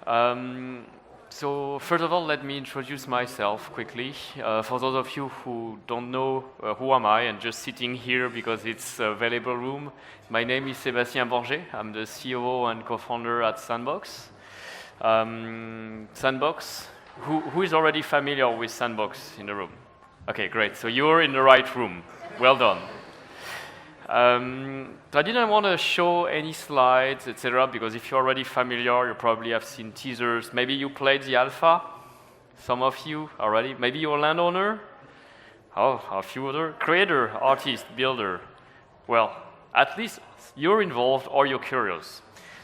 So first of all, let me introduce myself quickly. For those of you who don't know who am I and just sitting here because it's a available room, my name is Sebastien Borget. I'm the COO and co-founder at Sandbox. Sandbox, who is already familiar with Sandbox in the room? Okay, great. So you're in the right room. Well done. So I didn't want to show any slides, etc., because if you're already familiar, you probably have seen teasers. Maybe you played the alpha, some of you already. Maybe you're a landowner. Oh, a few other. Creator, artist, builder. Well, at least you're involved or you're curious.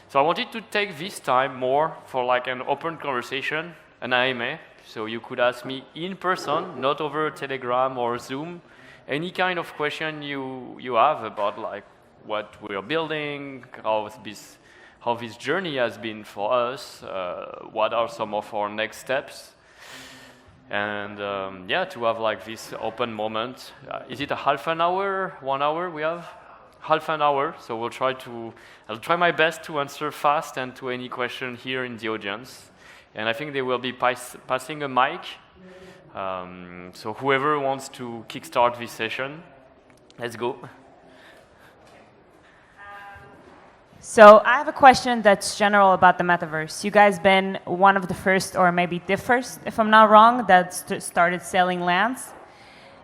So I wanted to take this time more for like an open conversation, an AMA, so you could ask me in person, not over Telegram or Zoom, any kind of question you have about like what we're building, how this journey has been for us, what are some of our next steps, and yeah, to have like this open moment. Is it a half an hour, 1 hour we have? Half an hour, so I'll try my best to answer fast and to any question here in the audience. And I think they will be passing a mic. So whoever wants to kickstart this session, let's go. So I have a question that's general about the Metaverse. You guys been one of the first, or maybe the first, if I'm not wrong, that started selling lands.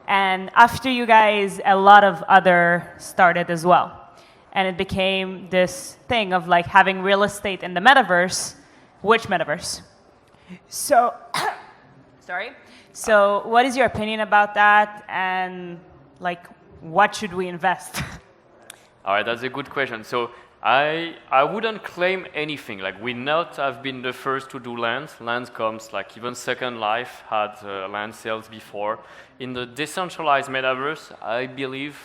And after you guys, a lot of other started as well. And it became this thing of like having real estate in the Metaverse. Which Metaverse? So, sorry. So what is your opinion about that, and like, what should we invest? All right, that's a good question. So I wouldn't claim anything. Like, we not have been the first to do lands. Lands comes, like even Second Life had land sales before. In the decentralized metaverse, I believe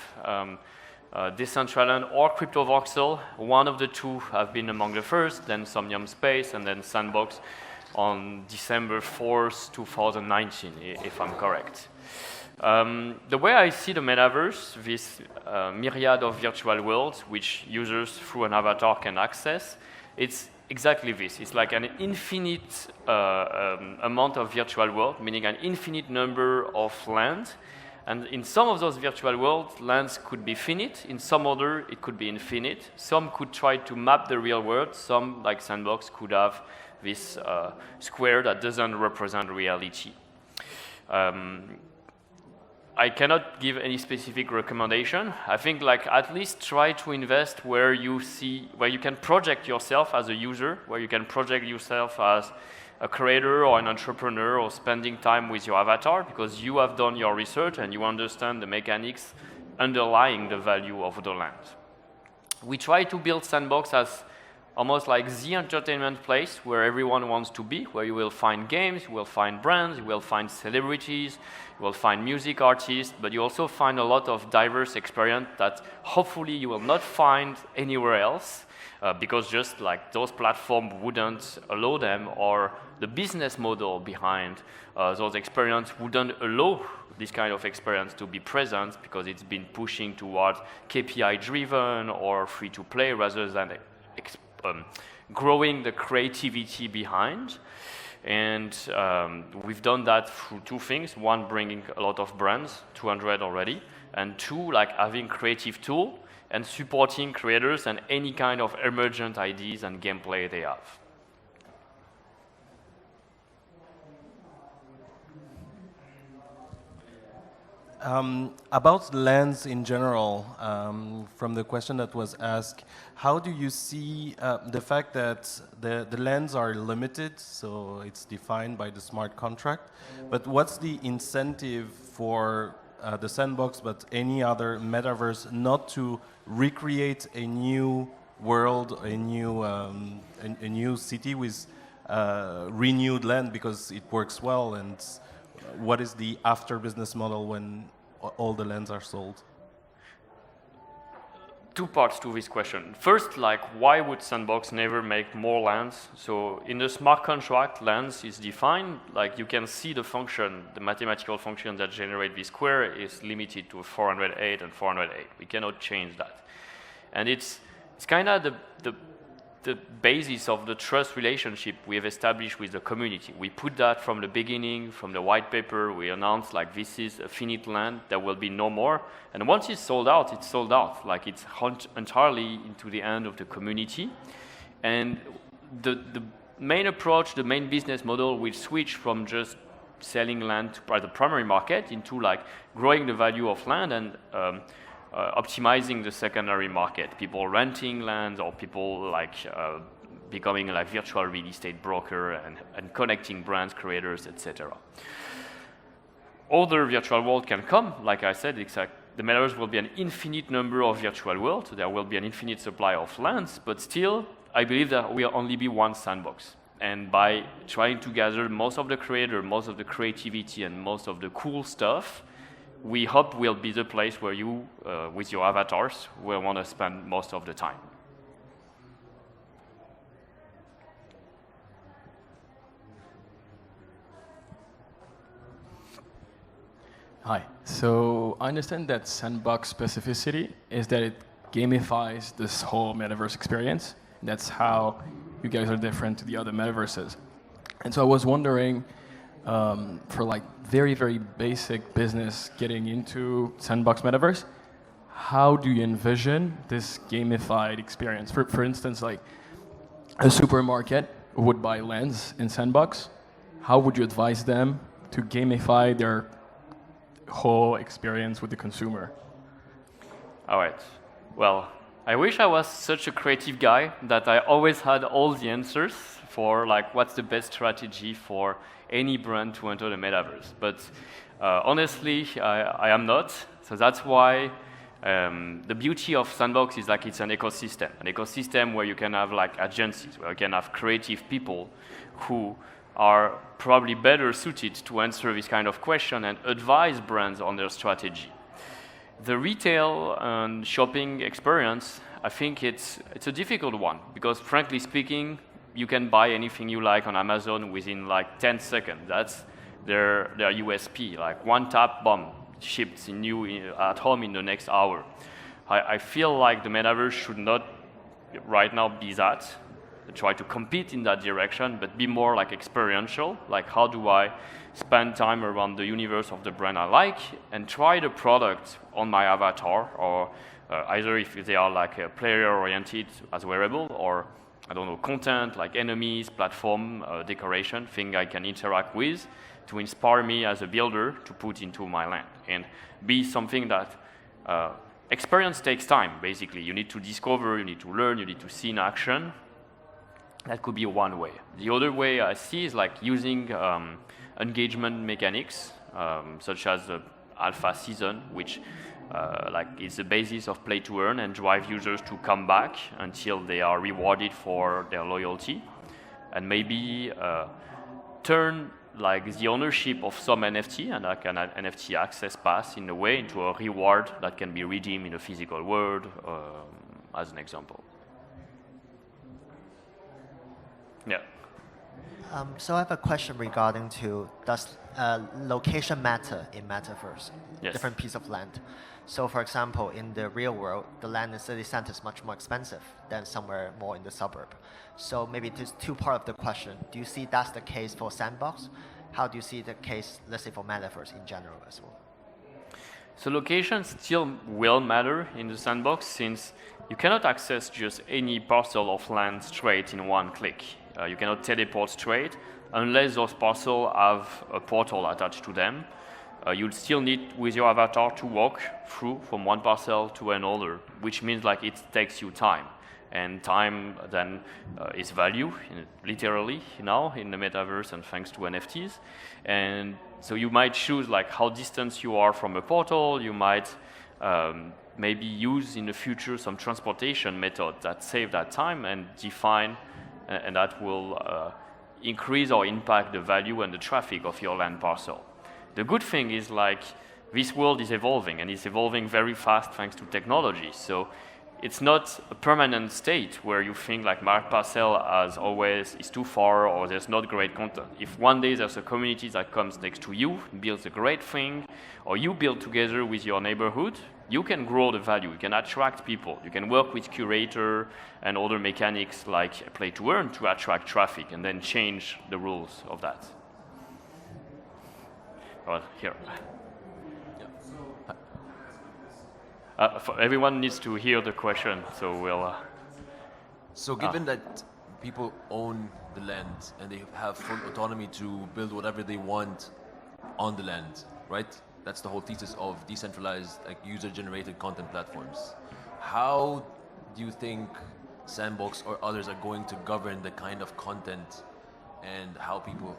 Decentraland or CryptoVoxel, one of the two have been among the first, then Somnium Space, and then Sandbox on December 4th, 2019, if I'm correct. The way I see the metaverse, this myriad of virtual worlds which users through an avatar can access, it's exactly this. It's like an infinite amount of virtual world, meaning an infinite number of lands. And in some of those virtual worlds, lands could be finite. In some other, it could be infinite. Some could try to map the real world. Some, like Sandbox, could have this square that doesn't represent reality. I cannot give any specific recommendation. I think like at least try to invest where you can project yourself as a user, where you can project yourself as a creator or an entrepreneur or spending time with your avatar, because you have done your research and you understand the mechanics underlying the value of the land. We try to build Sandbox as almost like the entertainment place where everyone wants to be, where you will find games, you will find brands, you will find celebrities, you will find music artists, but you also find a lot of diverse experience that hopefully you will not find anywhere else, because just like those platforms wouldn't allow them, or the business model behind those experiences wouldn't allow this kind of experience to be present, because it's been pushing towards KPI-driven or free-to-play rather than growing the creativity behind. And we've done that through two things. One, bringing a lot of brands, 200 already, and two, like having creative tool and supporting creators and any kind of emergent ideas and gameplay they have. About lands in general, from the question that was asked, how do you see the fact that the lands are limited, so it's defined by the smart contract, but what's the incentive for the Sandbox, but any other metaverse, not to recreate a new world, a new city with renewed land, because it works well? And what is the after business model when all the lands are sold? Two parts to this question. First, like, why would Sandbox never make more lands? So in the smart contract, lands is defined, like you can see the function, the mathematical function that generate this square is limited to 408 and 408. We cannot change that. And it's kind of the basis of the trust relationship we have established with the community. We put that from the beginning, from the white paper. We announced like this is a finite land, there will be no more. And once it's sold out, it's sold out. Like it's entirely into the hand of the community. And the main approach, the main business model will switch from just selling land to the primary market into like growing the value of land and optimizing the secondary market, people renting land or people like becoming like virtual real estate broker and connecting brands, creators, etc. Other virtual world can come, like I said, the Metaverse will be an infinite number of virtual worlds, so there will be an infinite supply of lands, but still, I believe that will only be one sandbox. And by trying to gather most of the creator, most of the creativity, and most of the cool stuff, we hope will be the place where you, with your avatars, will want to spend most of the time. Hi. So I understand that Sandbox specificity is that it gamifies this whole metaverse experience. That's how you guys are different to the other metaverses. And so I was wondering, for like very, very basic business getting into Sandbox Metaverse, how do you envision this gamified experience? For instance, like a supermarket would buy lands in Sandbox. How would you advise them to gamify their whole experience with the consumer? All right. Well, I wish I was such a creative guy that I always had all the answers for like what's the best strategy for any brand to enter the metaverse. But honestly, I am not. So that's why the beauty of Sandbox is like it's an ecosystem where you can have like agencies, where you can have creative people who are probably better suited to answer this kind of question and advise brands on their strategy. The retail and shopping experience, I think it's a difficult one because frankly speaking, you can buy anything you like on Amazon within like 10 seconds. That's their USP, like one tap, boom, shipped in you at home in the next hour. I feel like the metaverse should not right now be that, try to compete in that direction, but be more like experiential, like how do I spend time around the universe of the brand I like and try the product on my avatar, or either if they are like player-oriented as wearable, or I don't know, content like enemies, platform, decoration, thing I can interact with to inspire me as a builder to put into my land and be something that experience takes time, basically. You need to discover, you need to learn, you need to see in action. That could be one way. The other way I see is like using engagement mechanics, such as the alpha season, which like is the basis of play to earn and drive users to come back until they are rewarded for their loyalty, and maybe turn like the ownership of some NFT and like an NFT access pass in a way into a reward that can be redeemed in a physical world, as an example. Yeah. So I have a question regarding to, does location matter in Metaverse? Yes. Different piece of land. So for example, in the real world, the land in city center is much more expensive than somewhere more in the suburb. So maybe there's two parts of the question. Do you see that's the case for Sandbox? How do you see the case, let's say, for Metaverse in general as well? So location still will matter in the Sandbox since you cannot access just any parcel of land straight in one click. You cannot teleport straight unless those parcels have a portal attached to them. You'll still need with your avatar to walk through from one parcel to another, which means like it takes you time. And time then is value, literally now in the metaverse and thanks to NFTs. And so you might choose like how distant you are from a portal. You might maybe use in the future some transportation method that save that time and define, and that will increase or impact the value and the traffic of your land parcel. The good thing is like this world is evolving and it's evolving very fast thanks to technology. So it's not a permanent state where you think like my parcel as always is too far or there's not great content. If one day there's a community that comes next to you, builds a great thing, or you build together with your neighborhood, you can grow the value, you can attract people, you can work with curator and other mechanics like play to earn to attract traffic and then change the rules of that. Well, here. Everyone needs to hear the question, so we'll... So given that people own the land and they have full autonomy to build whatever they want on the land, right? That's the whole thesis of decentralized, like user-generated content platforms. How do you think Sandbox or others are going to govern the kind of content and how people,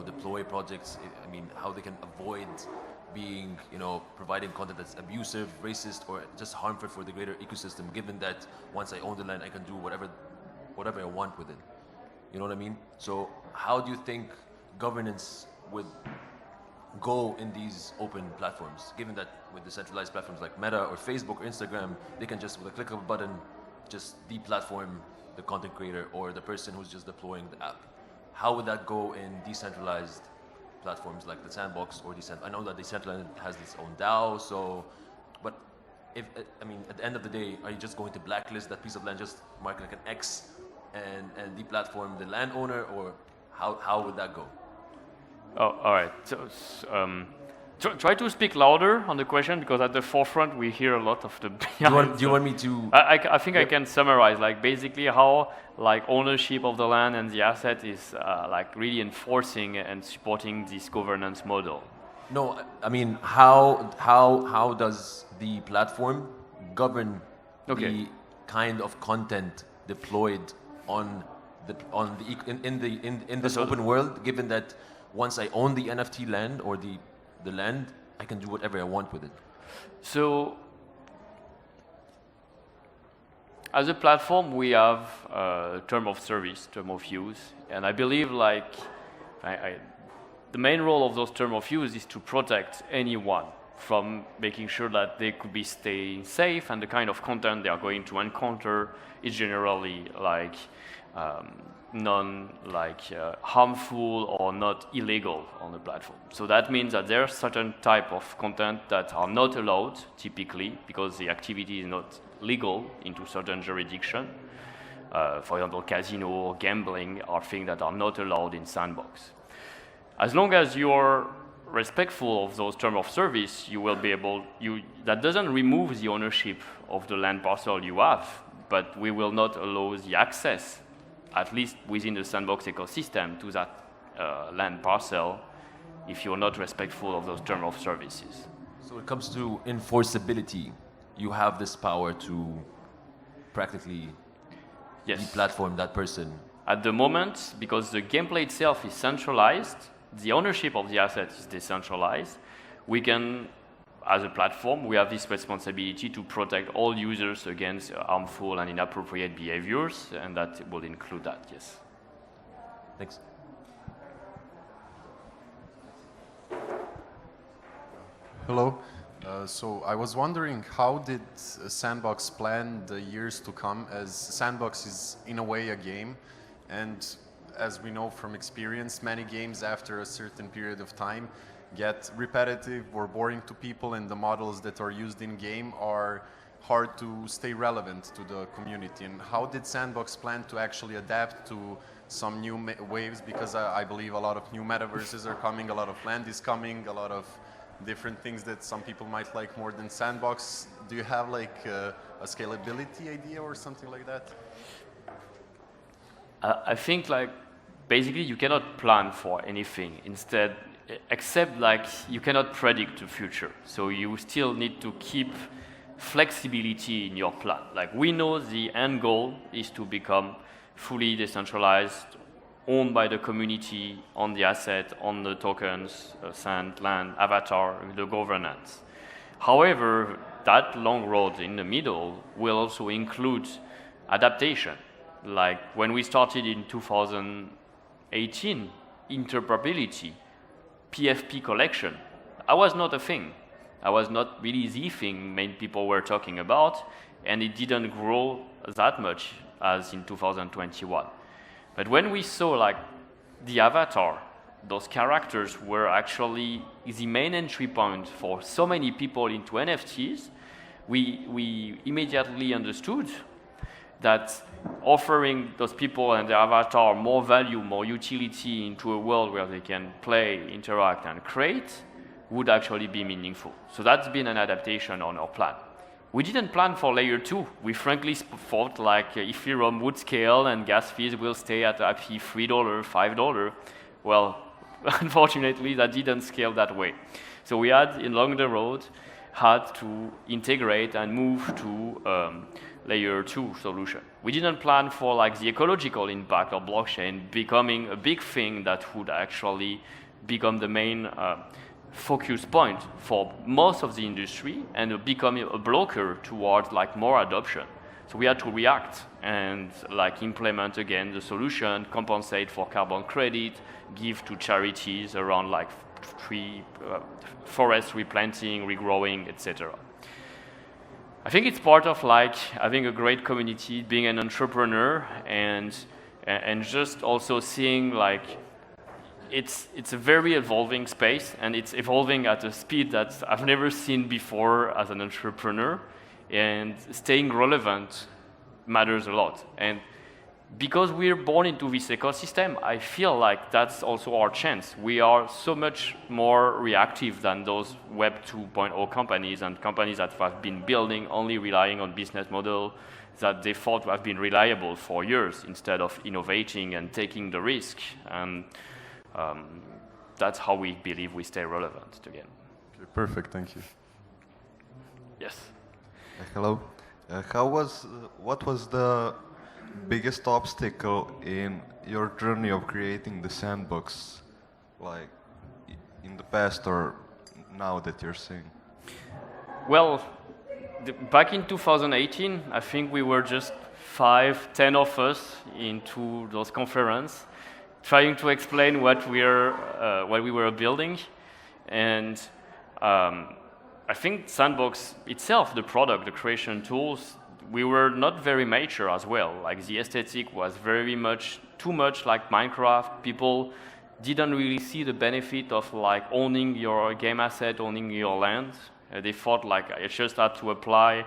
deploy projects? I mean, how they can avoid being, providing content that's abusive, racist, or just harmful for the greater ecosystem, given that once I own the land, I can do whatever I want with it. You know what I mean? So how do you think governance would go in these open platforms, given that with decentralized platforms like Meta or Facebook or Instagram, they can just, with a click of a button, just deplatform the content creator or the person who's just deploying the app? How would that go in decentralized platforms like the Sandbox or I know that decentralized has its own DAO, but at the end of the day, are you just going to blacklist that piece of land, just mark like an X and deplatform the landowner, or how would that go? Oh, all right. So, try to speak louder on the question, because at the forefront we hear a lot of the. Do you want me to? I think I can summarize, like basically how like ownership of the land and the asset is like really enforcing and supporting this governance model. No, I mean how does the platform govern the kind of content deployed in this open world, given that once I own the NFT land or the land, I can do whatever I want with it? So, as a platform, we have term of service, term of use, and I believe like the main role of those term of use is to protect anyone from making sure that they could be staying safe, and the kind of content they are going to encounter is generally like harmful or not illegal on the platform. So that means that there are certain type of content that are not allowed typically because the activity is not legal into certain jurisdiction. For example, casino or gambling are things that are not allowed in Sandbox. As long as you're respectful of those terms of service, you will be able, that doesn't remove the ownership of the land parcel you have, but we will not allow the access, at least within the Sandbox ecosystem, to that land parcel if you're not respectful of those terms of services. So when it comes to enforceability, you have this power to practically deplatform that person. At the moment, because the gameplay itself is centralized, the ownership of the asset is decentralized, we can, as a platform, we have this responsibility to protect all users against harmful and inappropriate behaviors, and that will include that, yes. Thanks. Hello. So I was wondering, how did Sandbox plan the years to come, as Sandbox is in a way a game, and as we know from experience, many games after a certain period of time get repetitive or boring to people, and the models that are used in game are hard to stay relevant to the community. And how did Sandbox plan to actually adapt to some new waves? Because I believe a lot of new metaverses are coming, a lot of land is coming, a lot of different things that some people might like more than Sandbox. Do you have like a scalability idea or something like that? I think like basically you cannot plan for anything. Instead, except like you cannot predict the future. So you still need to keep flexibility in your plan. Like we know the end goal is to become fully decentralized, owned by the community, on the asset, on the tokens, sand, land, avatar, the governance. However, that long road in the middle will also include adaptation. Like when we started in 2018, interoperability, PFP collection, that was not a thing. That was not really the thing many people were talking about, and it didn't grow that much as in 2021. But when we saw like the avatar, those characters were actually the main entry point for so many people into NFTs, we immediately understood that offering those people and their avatar more value, more utility into a world where they can play, interact, and create would actually be meaningful. So that's been an adaptation on our plan. We didn't plan for layer 2. We frankly thought like Ethereum would scale and gas fees will stay at happy $3, $5. Well, unfortunately, that didn't scale that way. So we had, along the road, had to integrate and move to layer 2 solution. We didn't plan for like the ecological impact of blockchain becoming a big thing that would actually become the main focus point for most of the industry and becoming a blocker towards like more adoption. So we had to react and like implement again the solution, compensate for carbon credit, give to charities around like forest replanting, regrowing, etc. I think it's part of like having a great community, being an entrepreneur, and just also seeing like it's a very evolving space, and it's evolving at a speed that I've never seen before as an entrepreneur, and staying relevant matters a lot. And because we're born into this ecosystem, I feel like that's also our chance. We are so much more reactive than those Web 2.0 companies and companies that have been building only relying on business model that they thought have been reliable for years instead of innovating and taking the risk. And that's how we believe we stay relevant again. Okay, perfect, thank you. Yes. Hello. What was the biggest obstacle in your journey of creating the sandbox, like in the past or now that you're seeing? Well, back in 2018, I think we were just 5-10 of us into those conferences, trying to explain what we were building, and I think Sandbox itself, the product, the creation tools, we were not very mature as well. Like the aesthetic was too much like Minecraft. People didn't really see the benefit of like owning your game asset, owning your land. They thought like I just had to apply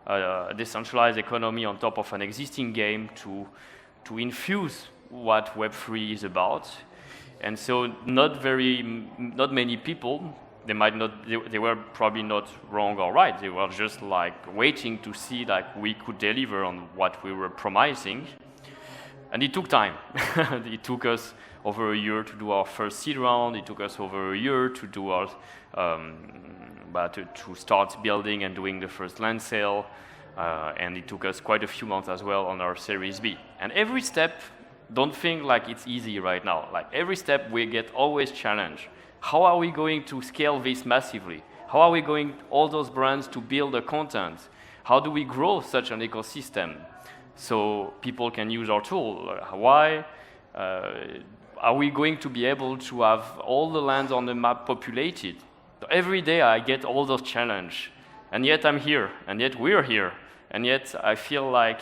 a decentralized economy on top of an existing game to infuse what Web3 is about. And so not many people, they were probably not wrong or right. They were just like waiting to see like we could deliver on what we were promising. And it took time. It took us over a year to do our first seed round. It took us over a year to do our to start building and doing the first land sale. And it took us quite a few months as well on our Series B. And every step, don't think like it's easy right now. Like every step we get always challenged. How are we going to scale this massively? How are we going, all those brands, to build the content? How do we grow such an ecosystem so people can use our tool? Why are we going to be able to have all the lands on the map populated? Every day I get all those challenges, and yet I'm here, and yet we're here, and yet I feel like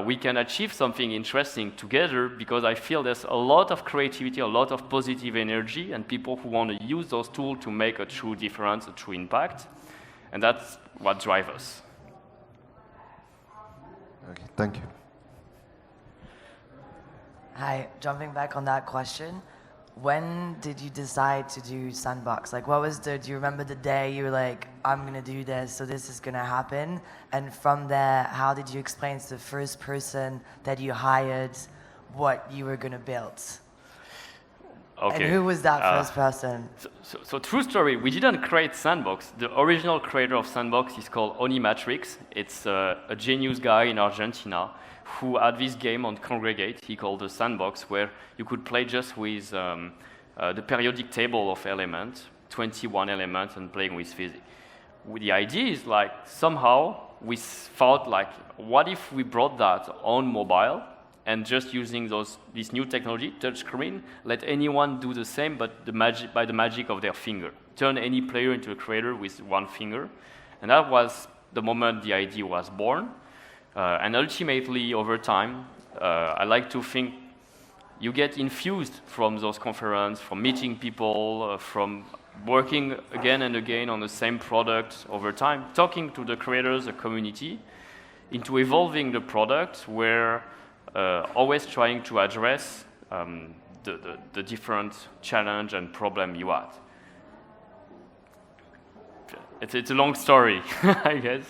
we can achieve something interesting together, because I feel there's a lot of creativity, a lot of positive energy, and people who want to use those tools to make a true difference, a true impact. And that's what drives us. Okay, thank you. Hi, jumping back on that question. When did you decide to do Sandbox? Like, do you remember the day you were like, I'm going to do this, so this is going to happen? And from there, how did you explain to the first person that you hired what you were going to build? Okay. And who was that first person? So true story, we didn't create Sandbox. The original creator of Sandbox is called Onimatrix. It's a genius guy in Argentina who had this game on Congregate, he called the Sandbox, where you could play just with the periodic table of elements, 21 elements, and playing with physics. The idea is like, somehow we thought like, what if we brought that on mobile and just using this new technology, touchscreen, let anyone do the same, but by the magic of their finger. Turn any player into a creator with one finger. And that was the moment the idea was born. And ultimately, over time, I like to think you get infused from those conferences, from meeting people, from working again and again on the same product over time, talking to the creators, the community, into evolving the product where always trying to address the different challenge and problem you had. It's a long story, I guess.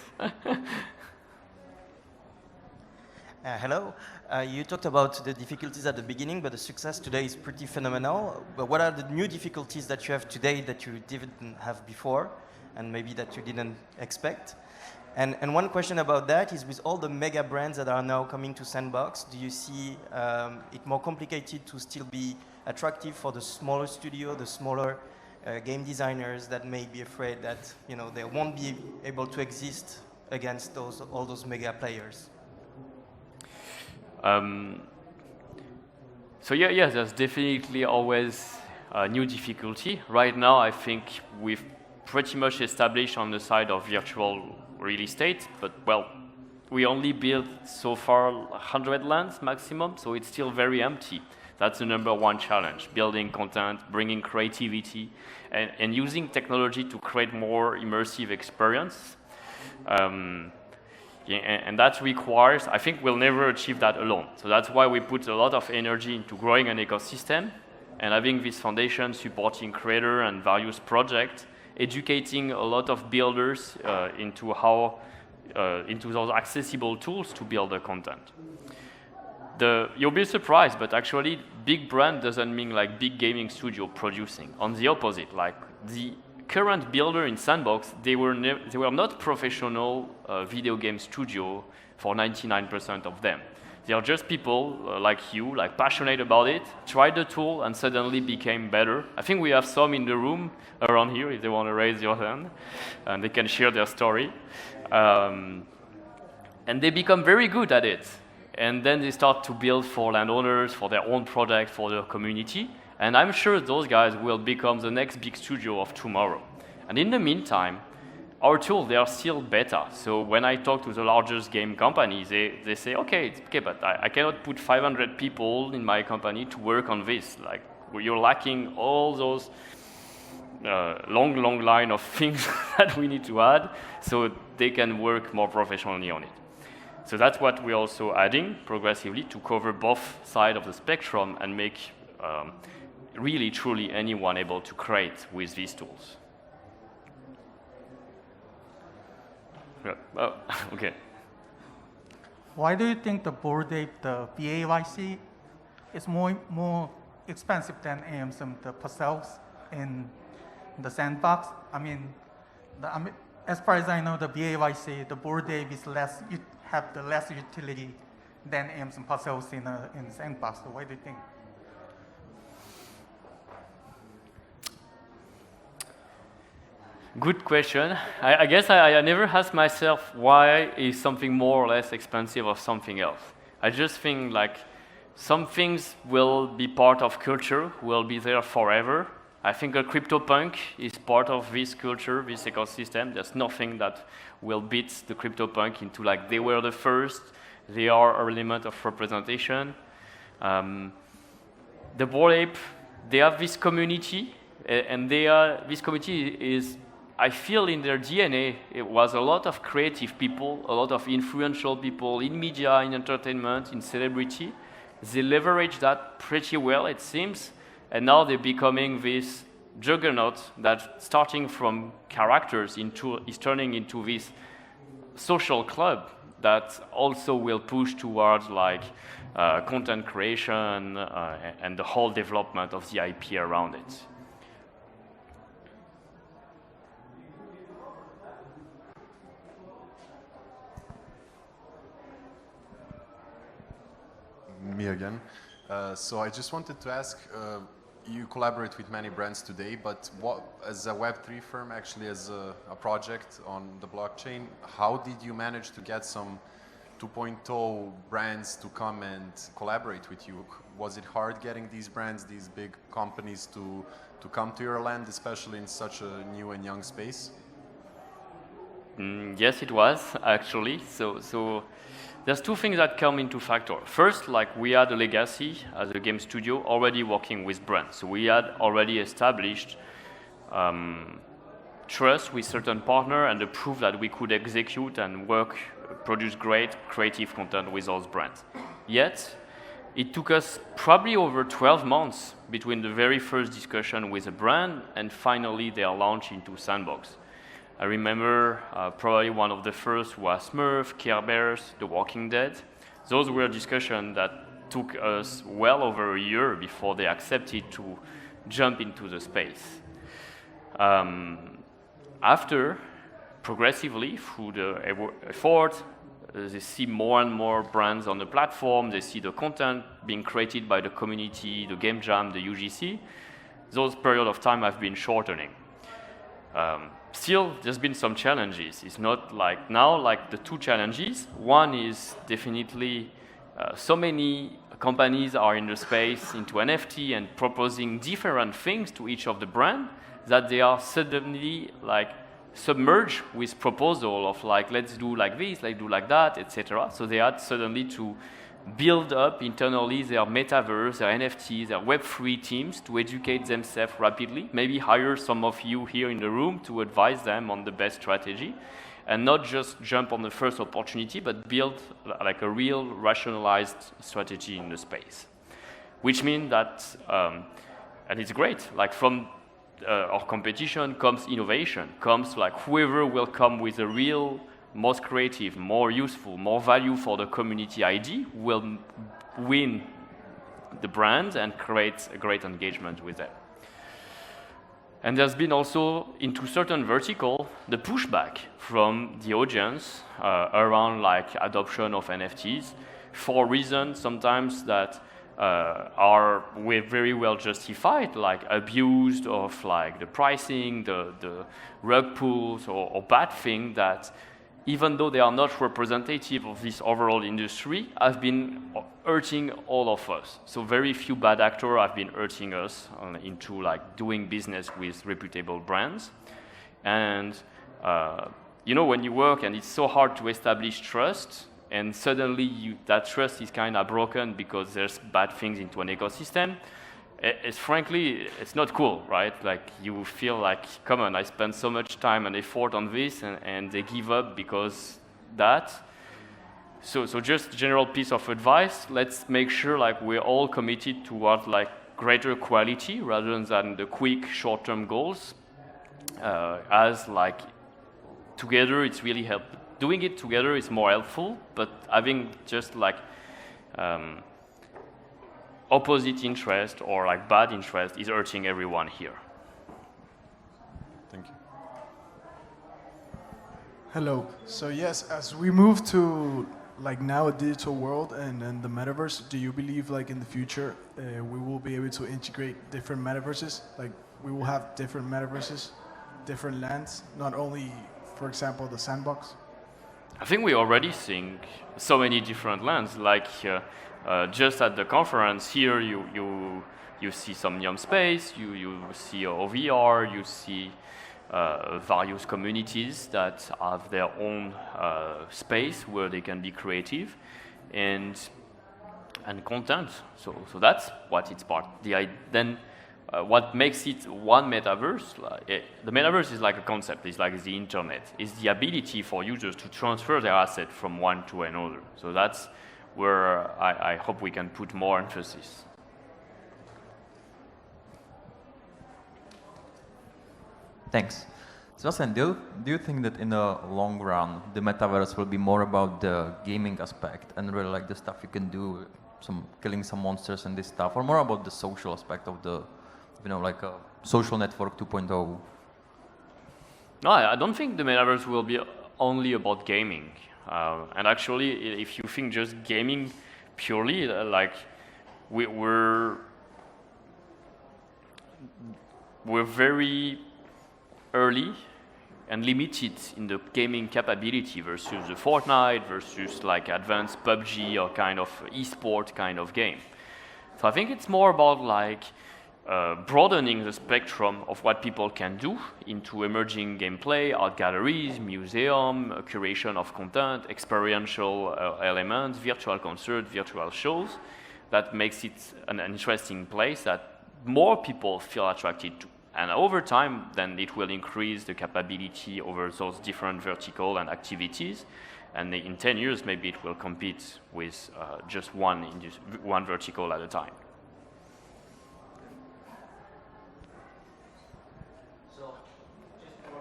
Hello. You talked about the difficulties at the beginning, but the success today is pretty phenomenal. But what are the new difficulties that you have today that you didn't have before, and maybe that you didn't expect? And one question about that is, with all the mega brands that are now coming to Sandbox, do you see it more complicated to still be attractive for the smaller studio, the smaller game designers that may be afraid that they won't be able to exist against all those mega players? So yeah, there's definitely always a new difficulty. Right now, I think we've pretty much established on the side of virtual real estate, but well, we only built so far 100 lands maximum, so it's still very empty. That's the number one challenge: building content, bringing creativity, and using technology to create more immersive experience. And that requires, I think we'll never achieve that alone. So that's why we put a lot of energy into growing an ecosystem and having this foundation supporting creator and various projects, educating a lot of builders into those accessible tools to build the content. You'll be surprised, but actually big brand doesn't mean like big gaming studio producing. On the opposite, like the current builder in Sandbox, they were not professional video game studio for 99% of them. They are just people like you, like passionate about it, tried the tool and suddenly became better. I think we have some in the room around here if they want to raise your hand and they can share their story. And they become very good at it. And then they start to build for landowners, for their own project, for their community. And I'm sure those guys will become the next big studio of tomorrow. And in the meantime, our tools, they are still beta. So when I talk to the largest game companies, they say, okay, but I cannot put 500 people in my company to work on this. Like, you're lacking all those long line of things that we need to add so they can work more professionally on it. So that's what we're also adding progressively to cover both sides of the spectrum and make really, truly anyone able to create with these tools. Yeah. Oh, okay. Why do you think the Bored Ape, the BAYC, is more expensive than AMSM, the parcels in the Sandbox? I mean, as far as I know, the BAYC, the Bored Ape is have the less utility than AMSM parcels in Sandbox. So why do you think? Good question. I guess I never asked myself why is something more or less expensive or something else. I just think like some things will be part of culture, will be there forever. I think a CryptoPunk is part of this culture, this ecosystem. There's nothing that will beat the CryptoPunk into like they were the first, they are an element of representation. The Bored Ape, they have this community, and this community is, I feel in their DNA, it was a lot of creative people, a lot of influential people in media, in entertainment, in celebrity. They leverage that pretty well, it seems, and now they're becoming this juggernaut that, starting from characters, is turning into this social club that also will push towards like content creation and the whole development of the IP around it. Me again. So I just wanted to ask, you collaborate with many brands today, but what, as a Web3 firm, actually as a project on the blockchain, how did you manage to get some 2.0 brands to come and collaborate with you? Was it hard getting these brands, these big companies to come to your land, especially in such a new and young space? Yes, it was, actually. So there's two things that come into factor. First, like we had a legacy as a game studio already working with brands. So we had already established trust with certain partner and the proof that we could execute and produce great creative content with those brands. Yet, it took us probably over 12 months between the very first discussion with a brand and finally their launch into Sandbox. I remember probably one of the first was Smurf, Care Bears, The Walking Dead. Those were discussions that took us well over a year before they accepted to jump into the space. After, progressively, through the effort, they see more and more brands on the platform, they see the content being created by the community, the game jam, the UGC. Those periods of time have been shortening. Still, there's been some challenges. It's not like now, like the two challenges. One is definitely so many companies are in the space into NFT and proposing different things to each of the brand that they are suddenly like submerged with proposal of like, let's do like this, let's do like that, etc. So they had suddenly to build up internally their metaverse, their NFTs, their Web3 teams to educate themselves rapidly, maybe hire some of you here in the room to advise them on the best strategy, and not just jump on the first opportunity, but build like a real rationalized strategy in the space. Which means that, and it's great, like from our competition comes innovation, comes like whoever will come with a real, most creative, more useful, more value for the community ID will win the brand and create a great engagement with them. And there's been also, into certain vertical, the pushback from the audience around like adoption of NFTs for reasons sometimes that are very well justified, like abused of like the pricing, the rug pulls or bad thing that even though they are not representative of this overall industry, have been hurting all of us. So very few bad actors have been hurting us into like doing business with reputable brands. And you know, when you work and it's so hard to establish trust, and suddenly that trust is kind of broken because there's bad things into an ecosystem, frankly, it's not cool, right? Like you feel like, come on, I spent so much time and effort on this and they give up because that. So just general piece of advice, let's make sure like we're all committed towards like greater quality rather than the quick short-term goals. As like together it's really helpful. Doing it together is more helpful, but having just like opposite interest or like bad interest is hurting everyone here. Thank you. Hello. So yes, as we move to like now a digital world and the metaverse, do you believe like in the future we will be able to integrate different metaverses? Like we will have different metaverses, different lands, not only, for example, the Sandbox? I think we're already seeing so many different lands. Like just at the conference here, you see some Neon Space, you see OVR, you see various communities that have their own space where they can be creative and content. So that's what it's part. Then what makes it one metaverse, the metaverse is like a concept, it's like the internet. It's the ability for users to transfer their asset from one to another. So that's where I hope we can put more emphasis. Thanks. Sebastien, do you think that in the long run, the metaverse will be more about the gaming aspect and really like the stuff you can do, killing some monsters and this stuff, or more about the social aspect of the, you know, like a social network 2.0? No, I don't think the metaverse will be only about gaming. And actually, if you think just gaming purely, like we're very early and limited in the gaming capability versus the Fortnite, versus like advanced PUBG or kind of esport kind of game. So I think it's more about like broadening the spectrum of what people can do into emerging gameplay, art galleries, museum, curation of content, experiential elements, virtual concerts, virtual shows. That makes it an interesting place that more people feel attracted to. And over time, then it will increase the capability over those different vertical and activities. And in 10 years, maybe it will compete with just one vertical at a time. So, just for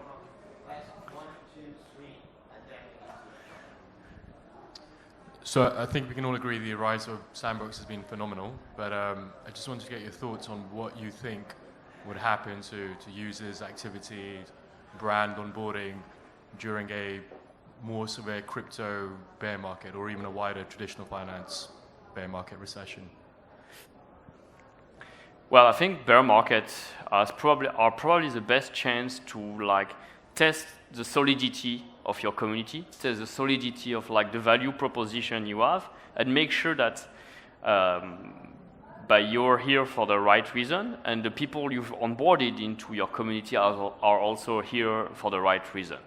last 1, 2, 3, and then. So I think we can all agree the rise of Sandbox has been phenomenal, but I just wanted to get your thoughts on what you think would happen to users, activity, brand onboarding during a more severe crypto bear market or even a wider traditional finance bear market recession? Well, I think bear markets are probably the best chance to test the solidity of your community, test the solidity of the value proposition you have, and make sure that you're here for the right reason, and the people you've onboarded into your community are also here for the right reason.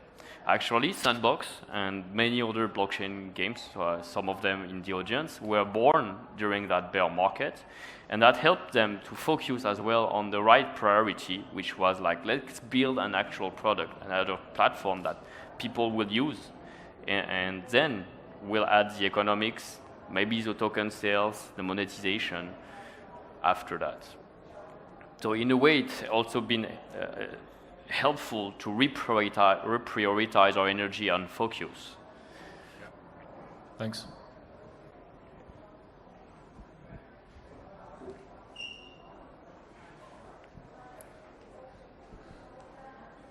Actually, Sandbox and many other blockchain games, some of them in the audience, were born during that bear market, and that helped them to focus as well on the right priority, which was let's build an actual product, another platform that people will use, and then we'll add the economics, maybe the token sales, the monetization after that. So in a way, it's also been helpful to reprioritize our energy and focus. Yeah. Thanks.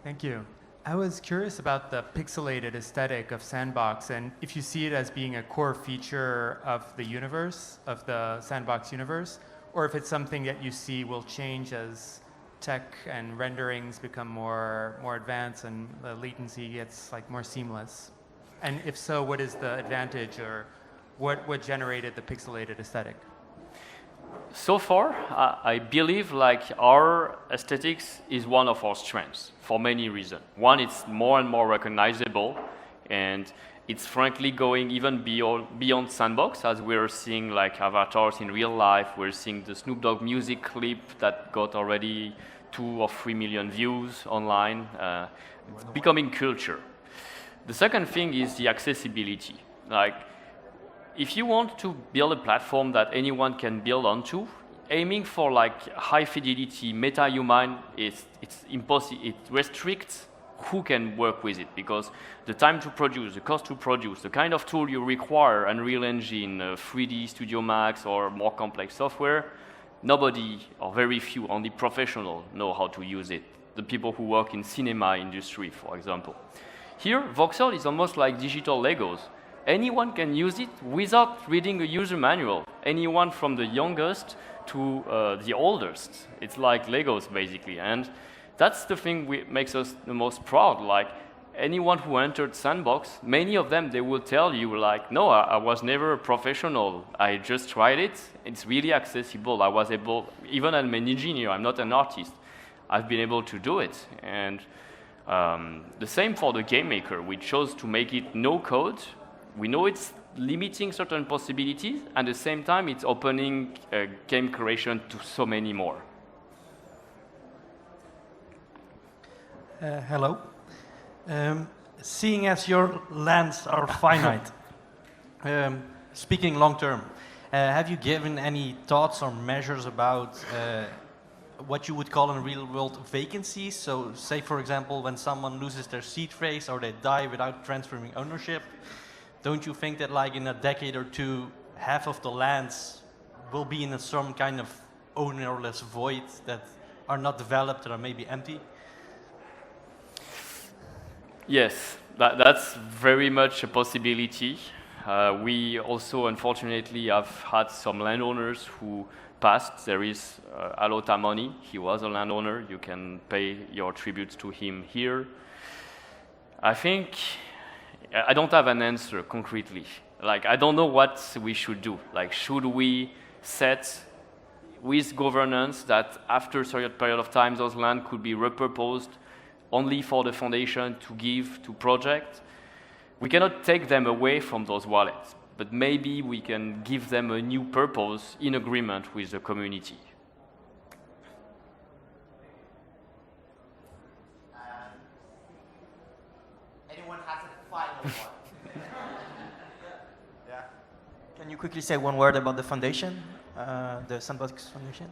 Thank you. I was curious about the pixelated aesthetic of Sandbox, and if you see it as being a core feature of the universe, of the Sandbox universe, or if it's something that you see will change as tech and renderings become more advanced and the latency gets more seamless. And if so, what is the advantage, or what generated the pixelated aesthetic? So far, I believe our aesthetics is one of our strengths for many reasons. One, it's more and more recognizable, and it's frankly going even beyond Sandbox, as we're seeing avatars in real life. We're seeing the Snoop Dogg music clip that got already 2 or 3 million views online. It's becoming culture. The second thing is the accessibility. If you want to build a platform that anyone can build onto, aiming for high fidelity meta-human, it's impossible. It restricts who can work with it, because the time to produce, the cost to produce, the kind of tool you require, Unreal Engine, 3D Studio Max, or more complex software, nobody or very few, only professionals know how to use it. The people who work in cinema industry, for example. Here, Voxel is almost like digital Legos. Anyone can use it without reading a user manual. Anyone from the youngest to the oldest. It's like Legos, basically. And that's the thing makes us the most proud. Anyone who entered Sandbox, many of them, they will tell you, no, I was never a professional. I just tried it. It's really accessible. I was able, even as an engineer, I'm not an artist. I've been able to do it. And the same for the game maker. We chose to make it no code. We know it's limiting certain possibilities, and at the same time, it's opening game creation to so many more. Hello. Seeing as your lands are finite, speaking long term, have you given any thoughts or measures about what you would call in real world vacancies? So say, for example, when someone loses their seed phrase or they die without transferring ownership, don't you think that in a decade or two, half of the lands will be in some kind of ownerless void that are not developed or are maybe empty? Yes, that's very much a possibility. We also, unfortunately, have had some landowners who passed. There is Alota Money. He was a landowner. You can pay your tributes to him here. I think I don't have an answer concretely. I don't know what we should do. Should we set with governance that after a certain period of time, those land could be repurposed only for the foundation to give to projects? We cannot take them away from those wallets, but maybe we can give them a new purpose in agreement with the community. Yeah. Can you quickly say one word about the foundation, the Sandbox Foundation?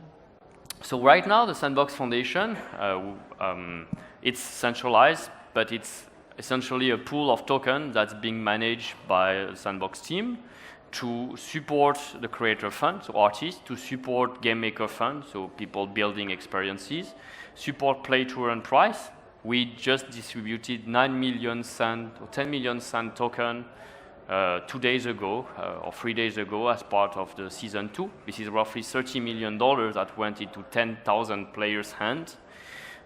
So right now, the Sandbox Foundation, it's centralized, but it's essentially a pool of tokens that's being managed by the Sandbox team to support the creator fund, so artists, to support game maker fund, so people building experiences, support play to earn price. We just distributed 9 million Sand or 10 million Sand token 2 days ago or 3 days ago as part of the season 2. This is roughly $30 million that went into 10,000 players' hands.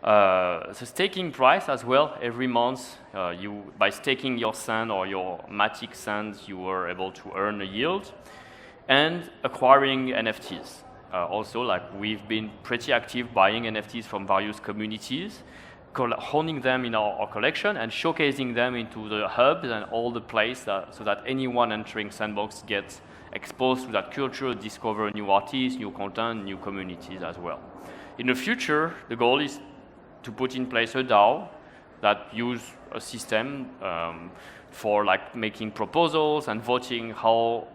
The staking price as well, every month, by staking your sand or your Matic sands, you were able to earn a yield. And acquiring NFTs. Also, like we've been pretty active buying NFTs from various communities, honing them in our collection and showcasing them into the hubs and all the places so that anyone entering Sandbox gets exposed to that culture, discover new artists, new content, new communities as well. In the future, the goal is to put in place a DAO that use a system for like making proposals and voting how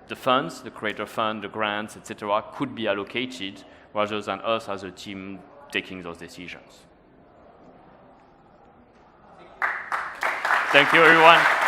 the funds, the creator fund, the grants, etc., could be allocated rather than us as a team taking those decisions. Thank you, everyone.